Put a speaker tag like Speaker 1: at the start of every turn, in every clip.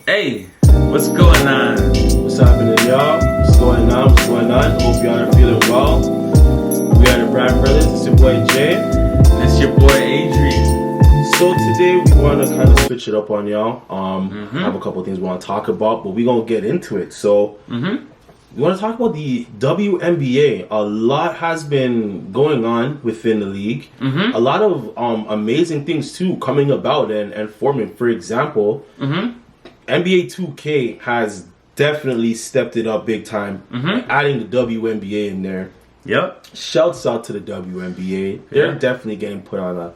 Speaker 1: Hey, what's going on?
Speaker 2: What's happening, y'all? What's going on? What's going on? Hope y'all are feeling well. We are the Bryan Brothers. It's your boy Jay.
Speaker 1: It's your boy Adrian.
Speaker 2: So today we want to kind of switch it up on y'all. Have a couple of things we want to talk about, but we're gonna get into it. So we want to talk about the WNBA. A lot has been going on within the league. A lot of amazing things too coming about and forming. For example, NBA 2K has definitely stepped it up big time, adding the WNBA in there.
Speaker 1: Yep.
Speaker 2: Shouts out to the WNBA. They're definitely getting put on a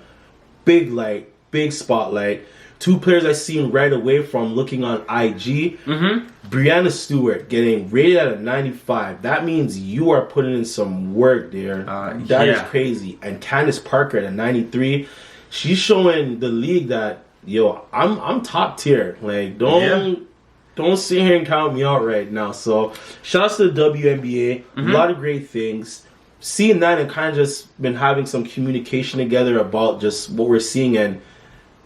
Speaker 2: big light, big spotlight. Two players I seen right away from looking on IG. Brianna Stewart getting rated at a 95. That means you are putting in some work there. That is crazy. And Candace Parker at a 93. She's showing the league that, yo, I'm top tier. Like, don't sit here and count me out right now. So shout out to the WNBA. A lot of great things. Seeing that and kind of just been having some communication together about just what we're seeing, and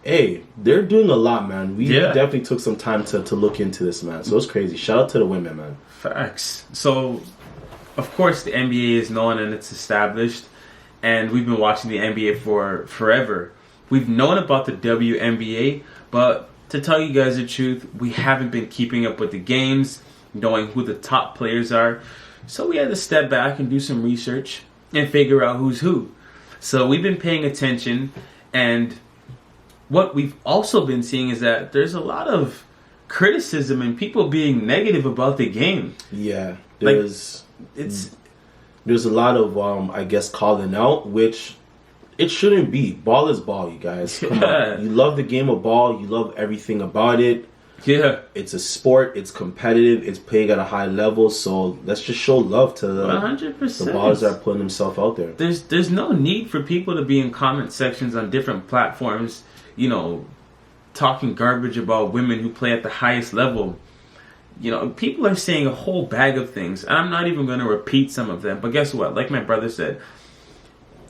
Speaker 2: hey, they're doing a lot, man. We definitely took some time to look into this, man. So it's crazy. Shout out to the women, man.
Speaker 1: Facts. So, of course, the NBA is known and it's established, and we've been watching the NBA for forever. We've known about the WNBA, but to tell you guys the truth, we haven't been keeping up with the games, knowing who the top players are. So we had to step back and do some research and figure out who's who. So we've been paying attention, and what we've also been seeing is that there's a lot of criticism and people being negative about the game.
Speaker 2: Yeah, there's a lot of I guess calling out, which it shouldn't be. Ball is ball, you guys. Come on. You love the game of ball. You love everything about it.
Speaker 1: Yeah.
Speaker 2: It's a sport. It's competitive. It's playing at a high level. So let's just show love to the
Speaker 1: 100%.
Speaker 2: The ballers that are putting themselves out there.
Speaker 1: There's no need for people to be in comment sections on different platforms, you know, talking garbage about women who play at the highest level. You know, people are saying a whole bag of things, and I'm not even going to repeat some of them. But guess what? Like my brother said,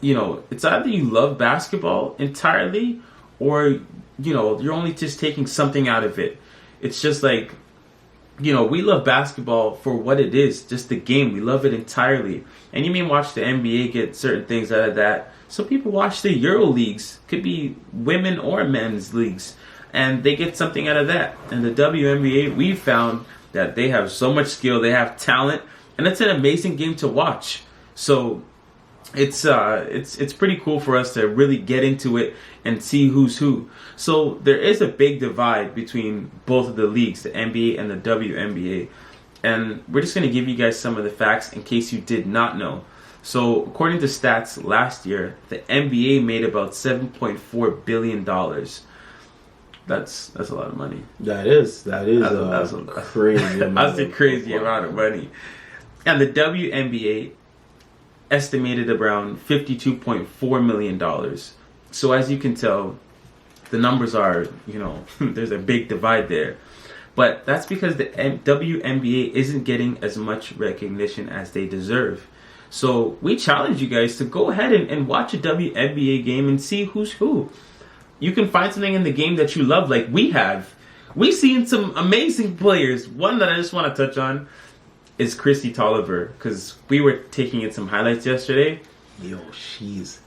Speaker 1: you know, it's either you love basketball entirely, or, you know, you're only just taking something out of it. It's just like, you know, we love basketball for what it is, just the game. We love it entirely. And you may watch the NBA get certain things out of that. So people watch the Euro leagues, could be women or men's leagues, and they get something out of that. And the WNBA, we found that they have so much skill, they have talent, and it's an amazing game to watch. So it's pretty cool for us to really get into it and see who's who. So there is a big divide between both of the leagues, the NBA and the WNBA. And we're just going to give you guys some of the facts in case you did not know. So according to stats last year, the NBA made about $7.4 billion. That's a lot of money.
Speaker 2: That is a crazy amount.
Speaker 1: That's a crazy amount of money. And the WNBA estimated around $52.4 million. So as you can tell, the numbers are, you know, there's a big divide there. But that's because the WNBA isn't getting as much recognition as they deserve. So we challenge you guys to go ahead and watch a WNBA game and see who's who. You can find something in the game that you love, like we have. We've seen some amazing players. One that I just want to touch on is Christy Tolliver, because we were taking in some highlights yesterday.
Speaker 2: Yo, she's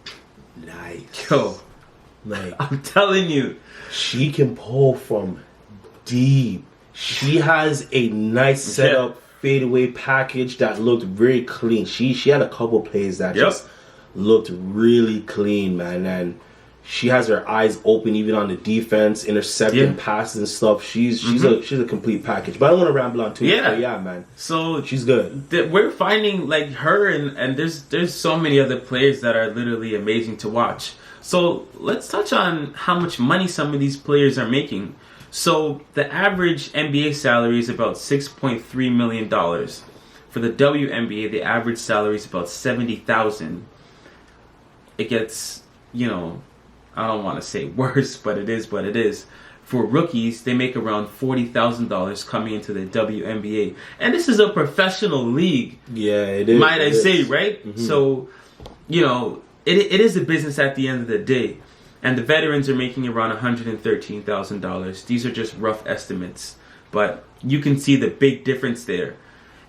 Speaker 2: nice.
Speaker 1: Yo,
Speaker 2: like,
Speaker 1: I'm telling you,
Speaker 2: she can pull from deep. She has a nice setup, fadeaway package that looked very clean. She had a couple plays that just looked really clean, man. And she has her eyes open even on the defense, intercepting passes and stuff. She's a complete package. But I don't want to ramble on too much. But yeah, man.
Speaker 1: So
Speaker 2: she's good.
Speaker 1: We're finding like her, and there's so many other players that are literally amazing to watch. So let's touch on how much money some of these players are making. So the average NBA salary is about $6.3 million. For the WNBA, the average salary is about $70,000. It gets, you know, I don't want to say worse, but it is what it is. For rookies, they make around $40,000 coming into the WNBA. And this is a professional league.
Speaker 2: Yeah, it is.
Speaker 1: Might I say, right? So, you know, it is a business at the end of the day. And the veterans are making around $113,000. These are just rough estimates. but you can see the big difference there.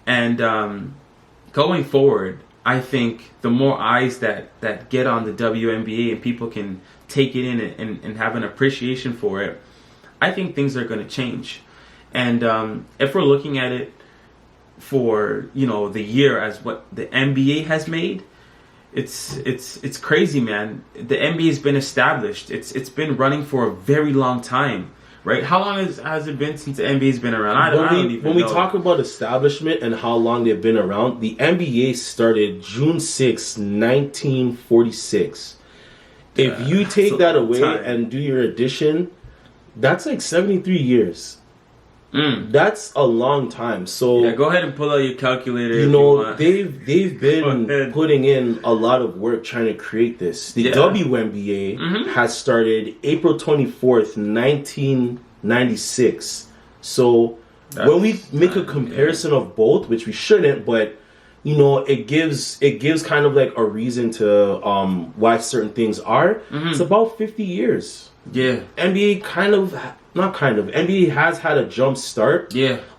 Speaker 1: And going forward, I think the more eyes that get on the WNBA and people can take it in and have an appreciation for it, I think things are going to change. And if we're looking at it for, you know, the year as what the NBA has made, it's crazy, man. The NBA has been established. It's been running for a very long time, right? How long has it been since the NBA's been around? I don't even know.
Speaker 2: When we talk about establishment and how long they've been around, the NBA started June 6, 1946. If you take that away and do your addition, that's like 73 years. That's a long time. So
Speaker 1: yeah, go ahead and pull out your calculator.
Speaker 2: You know, they've been putting in a lot of work trying to create this. The WNBA has started April 24th, 1996. So when we make a comparison of both, which we shouldn't, but you know, it gives kind of like a reason to why certain things are. It's about 50 years.
Speaker 1: Yeah.
Speaker 2: NBA NBA has had a jump start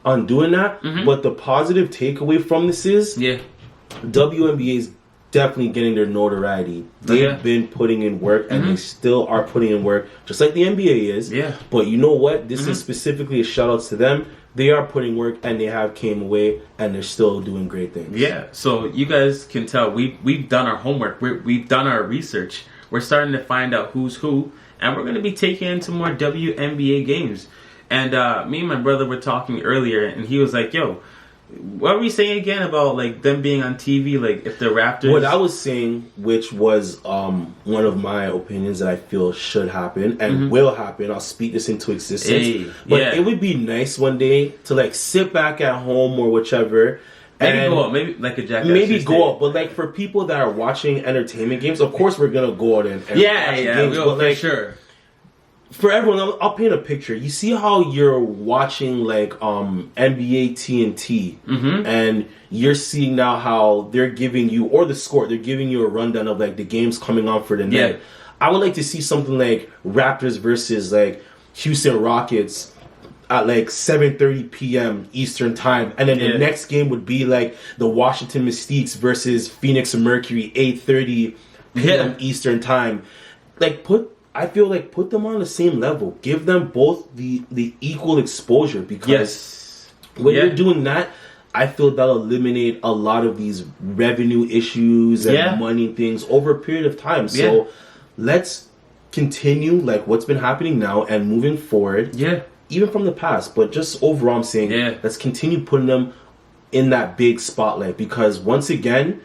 Speaker 2: on doing that, but the positive takeaway from this is WNBA is definitely getting their notoriety. They've been putting in work, and they still are putting in work, just like the NBA is. Yeah. But you know what? This is specifically a shout out to them. They are putting work, and they have came away, and they're still doing great things. Yeah.
Speaker 1: So you guys can tell we've done our homework. We've done our research. We're starting to find out who's who. And we're going to be taking in some more WNBA games. And me and my brother were talking earlier, and he was like, yo, what were we saying again about like them being on TV? Like if the Raptors...
Speaker 2: What I was saying, which was one of my opinions that I feel should happen and will happen. I'll speak this into existence. But it would be nice one day to like sit back at home or whichever...
Speaker 1: Maybe go out, maybe like a Jack.
Speaker 2: Maybe go out, but like for people that are watching entertainment games, of course we're gonna go out and watch games.
Speaker 1: But like, for sure.
Speaker 2: For everyone, I'll paint a picture. You see how you're watching like NBA TNT, and you're seeing now how they're giving you, or the score, they're giving you a rundown of like the games coming on for the night. I would like to see something like Raptors versus like Houston Rockets at like 7:30 p.m. Eastern time, and then the next game would be like the Washington Mystiques versus Phoenix Mercury 8:30 p.m. Eastern time. Like I feel like put them on the same level. Give them both the equal exposure, because when you're doing that, I feel that'll eliminate a lot of these revenue issues and money things over a period of time. So let's continue like what's been happening now and moving forward. Even from the past, but just overall I'm saying let's continue putting them in that big spotlight, because once again,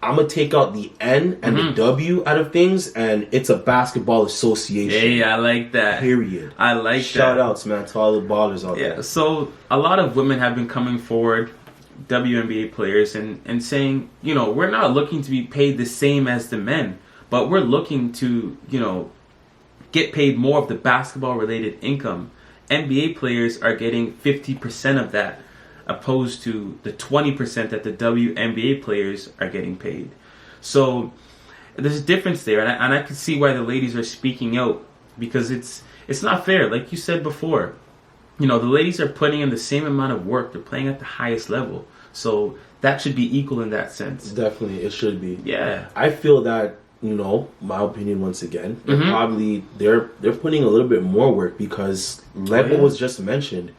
Speaker 2: I'm going to take out the N and the W out of things, and it's a basketball association.
Speaker 1: Hey, I like that.
Speaker 2: Period.
Speaker 1: I like that.
Speaker 2: Shout outs, man, to all the ballers out there.
Speaker 1: So a lot of women have been coming forward, WNBA players, and saying, you know, we're not looking to be paid the same as the men, but we're looking to, you know, get paid more of the basketball-related income. NBA players are getting 50% of that, opposed to the 20% that the WNBA players are getting paid. So there's a difference there, and I can see why the ladies are speaking out, because it's not fair. Like you said before, you know, the ladies are putting in the same amount of work. They're playing at the highest level, so that should be equal in that sense.
Speaker 2: Definitely, it should be.
Speaker 1: Yeah,
Speaker 2: I feel that. You know, my opinion once again, they're putting a little bit more work, because like what was just mentioned,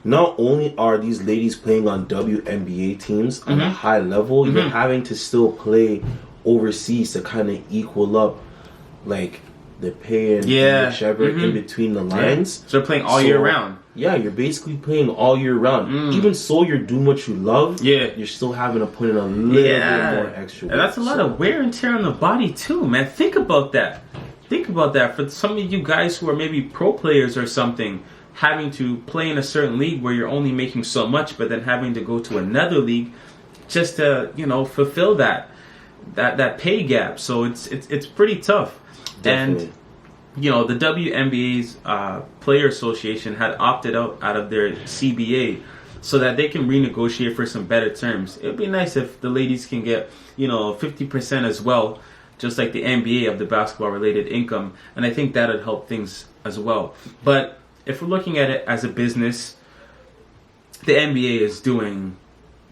Speaker 2: not only are these ladies playing on WNBA teams on a high level, you're having to still play overseas to kind of equal up like the pay and whichever in between the lines.
Speaker 1: So they're playing all year round.
Speaker 2: Yeah, you're basically playing all year round. Even so, you're doing what you love. You're still having to put in a little bit more extra work.
Speaker 1: And that's a lot of wear and tear on the body too, man. Think about that. Think about that. For some of you guys who are maybe pro players or something, having to play in a certain league where you're only making so much, but then having to go to another league just to, you know, fulfill that pay gap. So it's pretty tough. Definitely. And you know, the WNBA's Player Association had opted out of their CBA so that they can renegotiate for some better terms. It would be nice if the ladies can get, you know, 50% as well, just like the NBA, of the basketball-related income. And I think that would help things as well. But if we're looking at it as a business, the NBA is doing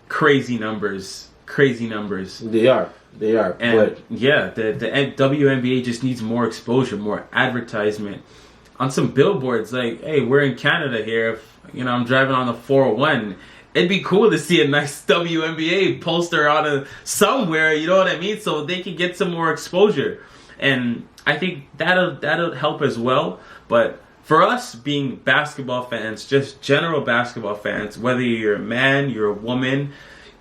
Speaker 1: crazy numbers.
Speaker 2: They are.
Speaker 1: And
Speaker 2: but
Speaker 1: yeah, the WNBA just needs more exposure, more advertisement on some billboards. Like, hey, we're in Canada here. If, I'm driving on the 401. It'd be cool to see a nice WNBA poster on somewhere. You know what I mean? So they can get some more exposure, and I think that'll help as well. But for us, being basketball fans, just general basketball fans, whether you're a man, you're a woman,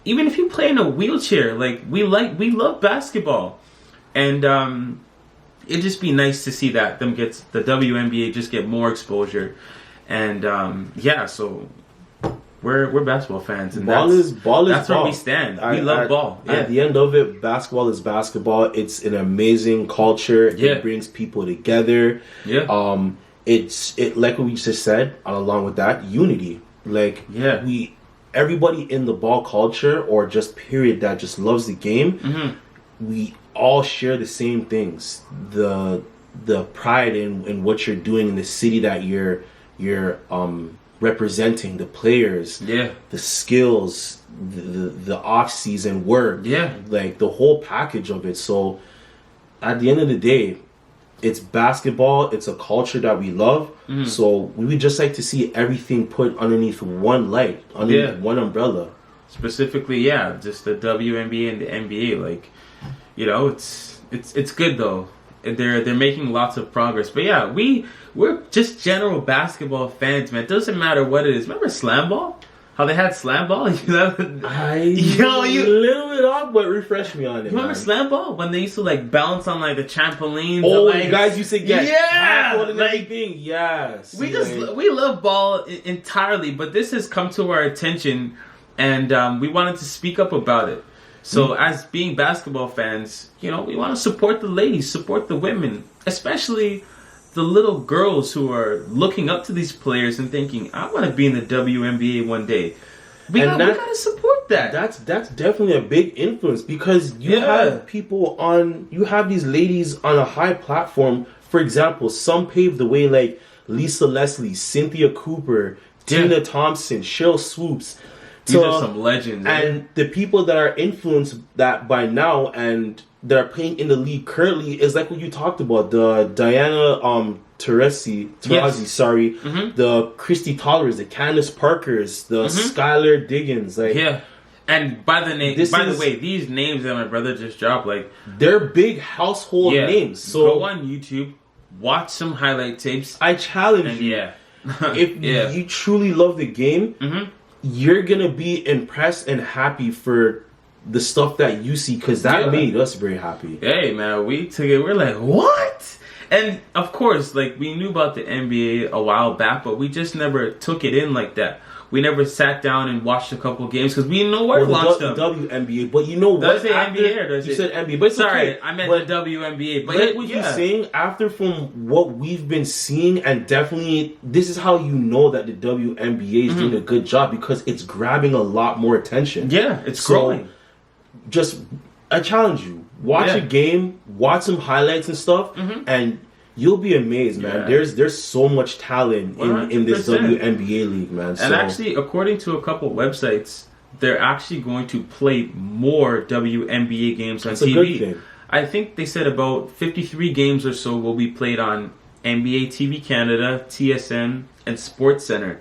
Speaker 1: even if you play in a wheelchair, like we love basketball, and it'd just be nice to see that the WNBA just get more exposure, and so we're basketball fans, and that's where we stand. We love ball. Yeah.
Speaker 2: At the end of it, basketball is basketball. It's an amazing culture.
Speaker 1: Yeah.
Speaker 2: It brings people together.
Speaker 1: Yeah.
Speaker 2: It's like what we just said, along with that, unity. Like, everybody in the ball culture, or just period, that just loves the game, we all share the same things. The pride in what you're doing in the city that you're representing, the players, the skills, the off-season work, like the whole package of it. So at the end of the day, it's basketball. It's a culture that we love. So we would just like to see everything put underneath one light, underneath one umbrella.
Speaker 1: Specifically, just the WNBA and the NBA. Like, it's good though. They're making lots of progress. But we're just general basketball fans, man. It doesn't matter what it is. Remember slam ball? How they had slam ball?
Speaker 2: You a little bit off, but refresh me on it.
Speaker 1: You remember slam ball when they used to like bounce on like the trampolines?
Speaker 2: Oh, you guys used to get tackled and
Speaker 1: like,
Speaker 2: everything. Yes,
Speaker 1: we love ball entirely, but this has come to our attention, and we wanted to speak up about it. So, as being basketball fans, we want to support the ladies, support the women, especially the little girls who are looking up to these players and thinking, I want to be in the WNBA one day. We got to support that.
Speaker 2: That's definitely a big influence, because you have you have these ladies on a high platform. For example, some paved the way, like Lisa Leslie, Cynthia Cooper, Tina Thompson, Cheryl Swoops.
Speaker 1: These are some legends.
Speaker 2: And the people that are influenced that by now and that are playing in the league currently is like what you talked about, the Diana Taurasi, the Christy Tollers, the Candace Parkers, the Skylar Diggins,
Speaker 1: and by the way, these names that my brother just dropped, like,
Speaker 2: they're big household names. So
Speaker 1: go on YouTube, watch some highlight tapes.
Speaker 2: I challenge you. If you truly love the game, you're gonna be impressed and happy for the stuff that you see, because that made us very happy.
Speaker 1: Hey man, we took it. We're like, what? And of course, like, we knew about the NBA a while back, but we just never took it in like that. We never sat down and watched a couple games because we didn't know where to launch them.
Speaker 2: WNBA, but you know what?
Speaker 1: Does it say NBA or does
Speaker 2: you said NBA? But
Speaker 1: sorry, I meant the WNBA. But
Speaker 2: like what you're saying, after from what we've been seeing, and definitely this is how you know that the WNBA is doing a good job, because it's grabbing a lot more attention.
Speaker 1: Yeah, it's growing.
Speaker 2: I challenge you. Watch a game, watch some highlights and stuff, and you'll be amazed, man. There's so much talent in this WNBA league, man.
Speaker 1: And actually, according to a couple websites, they're actually going to play more WNBA games on TV.
Speaker 2: A good thing.
Speaker 1: I think they said about 53 games or so will be played on NBA TV Canada, TSN, and SportsCenter.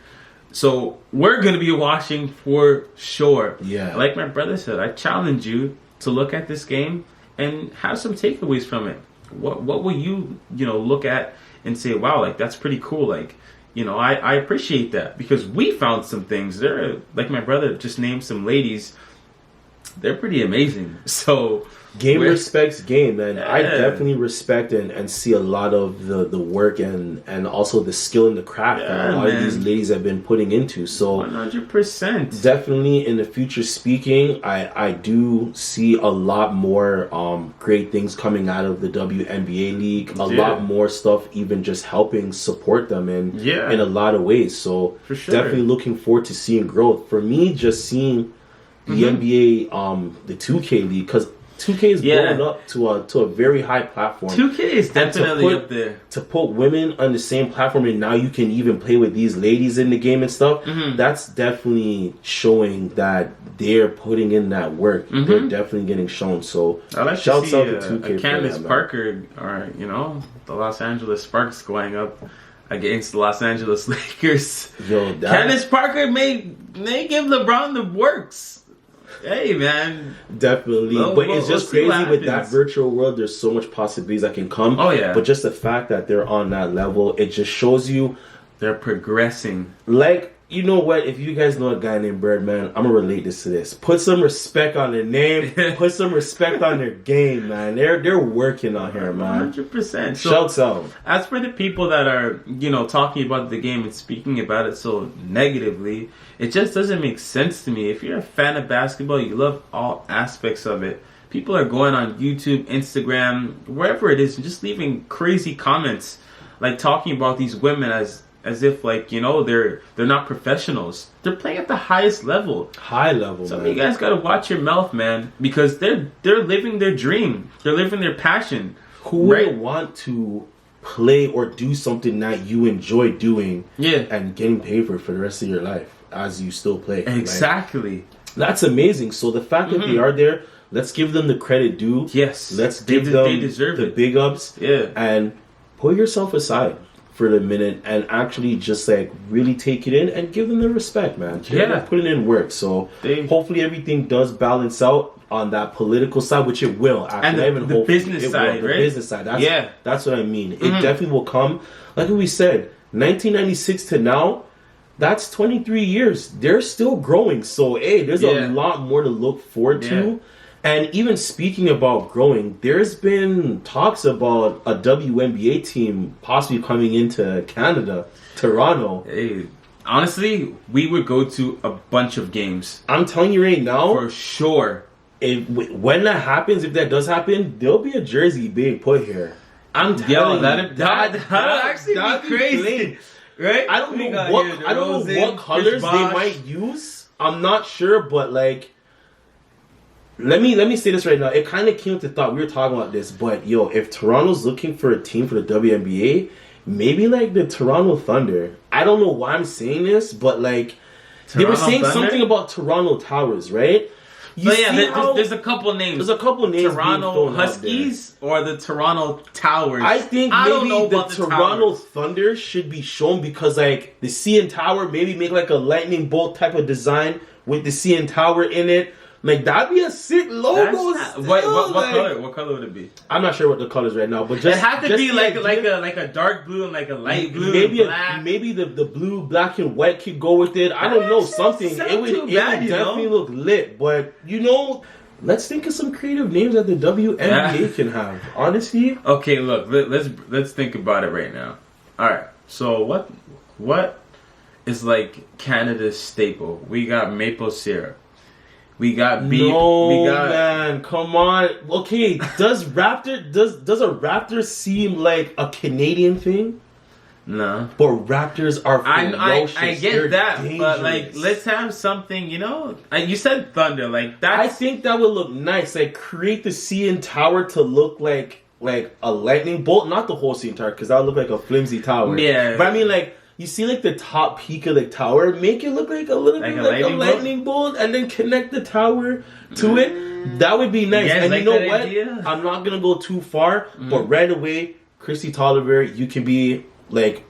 Speaker 1: So we're going to be watching for sure.
Speaker 2: Yeah.
Speaker 1: Like my brother said, I challenge you to look at this game and have some takeaways from it. What will you look at and say, wow, like, that's pretty cool. Like, I appreciate that, because we found some things. There, like my brother just named some ladies. They're pretty amazing. So
Speaker 2: game respects game, and I definitely respect and see a lot of the work and also the skill and the craft that a lot of these ladies have been putting into. So
Speaker 1: 100%.
Speaker 2: Definitely in the future speaking, I do see a lot more great things coming out of the WNBA league. A lot more stuff even just helping support them in a lot of ways. So
Speaker 1: for sure,
Speaker 2: definitely looking forward to seeing growth. For me, just seeing the NBA, the 2K league, because 2K is blown up to a very high platform.
Speaker 1: 2K is definitely up there.
Speaker 2: To put women on the same platform, and now you can even play with these ladies in the game and stuff. That's definitely showing that they're putting in that work. They're definitely getting shown. So
Speaker 1: I like
Speaker 2: shouts
Speaker 1: to see
Speaker 2: out to 2K
Speaker 1: Candace
Speaker 2: for that,
Speaker 1: Parker, or the Los Angeles Sparks going up against the Los Angeles Lakers.
Speaker 2: Yo,
Speaker 1: Candace Parker may give LeBron the works. Hey, man.
Speaker 2: Definitely. But it's just crazy with that virtual world. There's so much possibilities that can come.
Speaker 1: Oh, yeah.
Speaker 2: But just the fact that they're on that level, it just shows you
Speaker 1: they're progressing.
Speaker 2: Like, you know what? If you guys know a guy named Birdman, I'm going to relate this to this. Put some respect on their name. Put some respect on their game, man. They're working on here, man.
Speaker 1: 100%. So,
Speaker 2: shouts out.
Speaker 1: As for the people that are, talking about the game and speaking about it so negatively, it just doesn't make sense to me. If you're a fan of basketball, you love all aspects of it. People are going on YouTube, Instagram, wherever it is, and just leaving crazy comments, like talking about these women as if they're not professionals. They're playing at the highest level.
Speaker 2: High level,
Speaker 1: so
Speaker 2: man.
Speaker 1: You guys gotta watch your mouth, man, because they're living their dream. They're living their passion.
Speaker 2: Who wouldn't want to play or do something that you enjoy doing and getting paid for the rest of your life as you still play?
Speaker 1: Exactly.
Speaker 2: That's amazing. So the fact that they are there, let's give them the credit due.
Speaker 1: Yes.
Speaker 2: Let's give them
Speaker 1: they deserve
Speaker 2: the
Speaker 1: it.
Speaker 2: big ups.
Speaker 1: Yeah.
Speaker 2: And put yourself aside for the minute and actually just really take it in and give them the respect, man. They're putting in work. So hopefully everything does balance out on that political side, which it will. Actually.
Speaker 1: And the business side, right?
Speaker 2: The business side. That's what I mean. It definitely will come. Like we said, 1996 to now, that's 23 years. They're still growing. So, hey, there's a lot more to look forward to. And even speaking about growing, there's been talks about a WNBA team possibly coming into Canada, Toronto.
Speaker 1: Hey, honestly, we would go to a bunch of games.
Speaker 2: I'm telling you right now.
Speaker 1: For sure.
Speaker 2: When that happens, if that does happen, there'll be a jersey being put here. I'm telling you.
Speaker 1: That'd actually be crazy. Right?
Speaker 2: I don't know what colors they might use. I'm not sure, but let me say this right now. It kind of came to thought. We were talking about this, but if Toronto's looking for a team for the WNBA, maybe the Toronto Thunder. I don't know why I'm saying this, but they were saying something about Toronto Towers, right?
Speaker 1: There's a couple names.
Speaker 2: There's a couple names.
Speaker 1: Toronto Huskies or the Toronto Towers.
Speaker 2: I think maybe the Toronto Thunder should be shown because the CN Tower, maybe make a lightning bolt type of design with the CN Tower in it. That'd be a sick logo.
Speaker 1: What color? What color would it be?
Speaker 2: I'm not sure what the colors right now, but just
Speaker 1: it had to be like a dark blue and a light blue.
Speaker 2: Maybe the blue, black, and white could go with it. I don't know, something. It would definitely look lit. But let's think of some creative names that the WNBA can have. Honestly.
Speaker 1: Okay, look. Let's think about it right now. All right. So what is Canada's staple? We got maple syrup. We got beef.
Speaker 2: Man, come on. Okay, does a raptor seem like a Canadian thing?
Speaker 1: No.
Speaker 2: But raptors are ferocious.
Speaker 1: I get
Speaker 2: They're
Speaker 1: that,
Speaker 2: dangerous.
Speaker 1: but let's have something. You said thunder.
Speaker 2: I think that would look nice. Create the CN Tower to look like a lightning bolt, not the whole CN Tower, because that would look like a flimsy tower.
Speaker 1: Yeah.
Speaker 2: But I mean, you see the top peak of the tower, make it look like a little bit like a lightning bolt, and then connect the tower to it. That would be nice. And you know what? Idea? I'm not gonna go too far, but right away, Christy Tolliver, you can be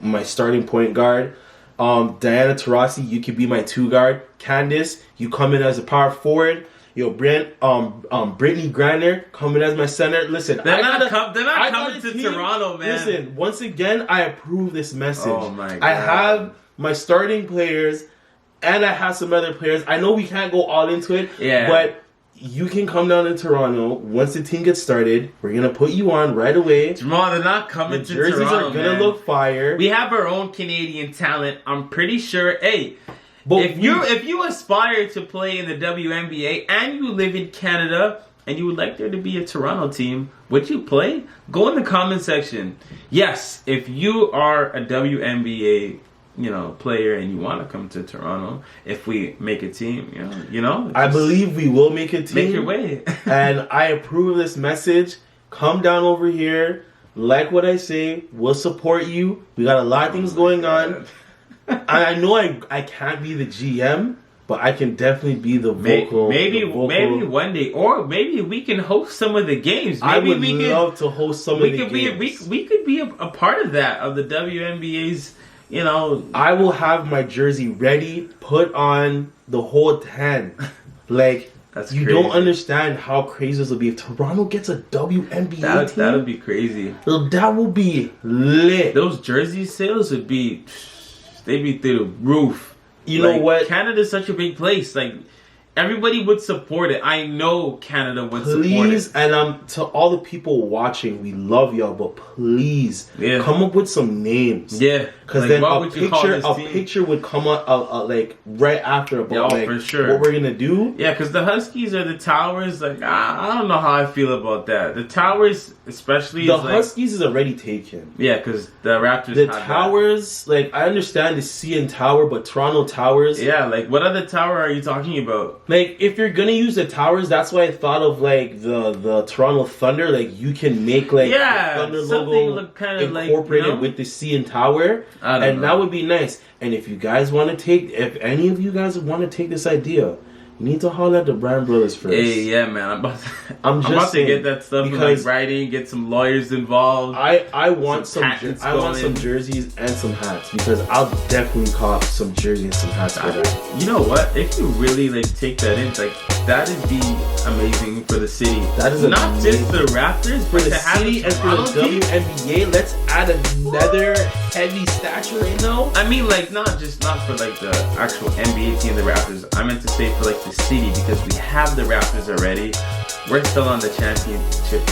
Speaker 2: my starting point guard. Diana Taurasi, you can be my 2 guard. Candace, you come in as a power forward. Brittany Griner coming as my center. Listen,
Speaker 1: they're not coming to Toronto, man.
Speaker 2: Listen, once again, I approve this message.
Speaker 1: Oh my God.
Speaker 2: I have my starting players, and I have some other players. I know we can't go all into it, but you can come down to Toronto once the team gets started. We're gonna put you on right away.
Speaker 1: Jamal, they're not coming to Toronto.
Speaker 2: The jerseys are gonna look fire.
Speaker 1: We have our own Canadian talent. I'm pretty sure. Hey. But if you aspire to play in the WNBA and you live in Canada and you would like there to be a Toronto team, would you play? Go in the comment section. Yes, if you are a WNBA player and you want to come to Toronto, if we make a team,
Speaker 2: I believe we will make a team.
Speaker 1: Make your way. And
Speaker 2: I approve of this message. Come down over here. Like what I say, we'll support you. We got a lot of things going on. I know I can't be the GM, but I can definitely be the vocal.
Speaker 1: Maybe one day, or maybe we can host some of the games. Maybe
Speaker 2: I would love to host some of the games.
Speaker 1: We could be a part of that, of the WNBA's.
Speaker 2: I will have my jersey ready, put on the whole 10. Like,
Speaker 1: that's
Speaker 2: you
Speaker 1: crazy.
Speaker 2: don't understand how crazy this will be. If Toronto gets a WNBA team,
Speaker 1: that would be crazy.
Speaker 2: That will be lit.
Speaker 1: Those jersey sales would be, they'd be through the roof.
Speaker 2: You know what?
Speaker 1: Canada's such a big place. Like, everybody would support it. I know Canada would support it.
Speaker 2: Please, and to all the people watching, we love y'all, but please come up with some names.
Speaker 1: Yeah,
Speaker 2: because then a picture would come up like right after about
Speaker 1: for sure.
Speaker 2: what we're gonna do.
Speaker 1: Yeah, because the Huskies are the Towers. Like, I don't know how I feel about that. The Towers, especially
Speaker 2: the Huskies is already taken.
Speaker 1: Yeah, because the Raptors.
Speaker 2: The Towers, like, I understand the CN Tower, but Toronto Towers.
Speaker 1: Yeah, like, what other tower are you talking about?
Speaker 2: Like, if you're gonna use the towers, that's why I thought of like the Toronto Thunder. Like, you can make like the Thunder logo
Speaker 1: look kind of
Speaker 2: incorporated with the CN Tower, and that would be nice. And if you guys want to if any of you guys want to take this idea, you need to holler at the Bryan Brothers first.
Speaker 1: Hey, yeah, man. I'm about to get that stuff because writing, get some lawyers involved.
Speaker 2: I want some jerseys and some hats, because I'll definitely cop some jerseys and some hats for that.
Speaker 1: You know what? If you really take that in, that'd be amazing for the city.
Speaker 2: That is
Speaker 1: not just the Raptors,
Speaker 2: for the city and for the WNBA. Let's add another heavy stature right now.
Speaker 1: I mean, not for the actual NBA team, the Raptors. I meant to say for the city, because we have the Raptors already. We're still on the championship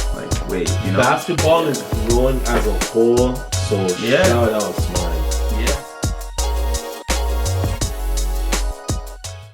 Speaker 1: wave.
Speaker 2: Basketball is growing as a whole, so shout out.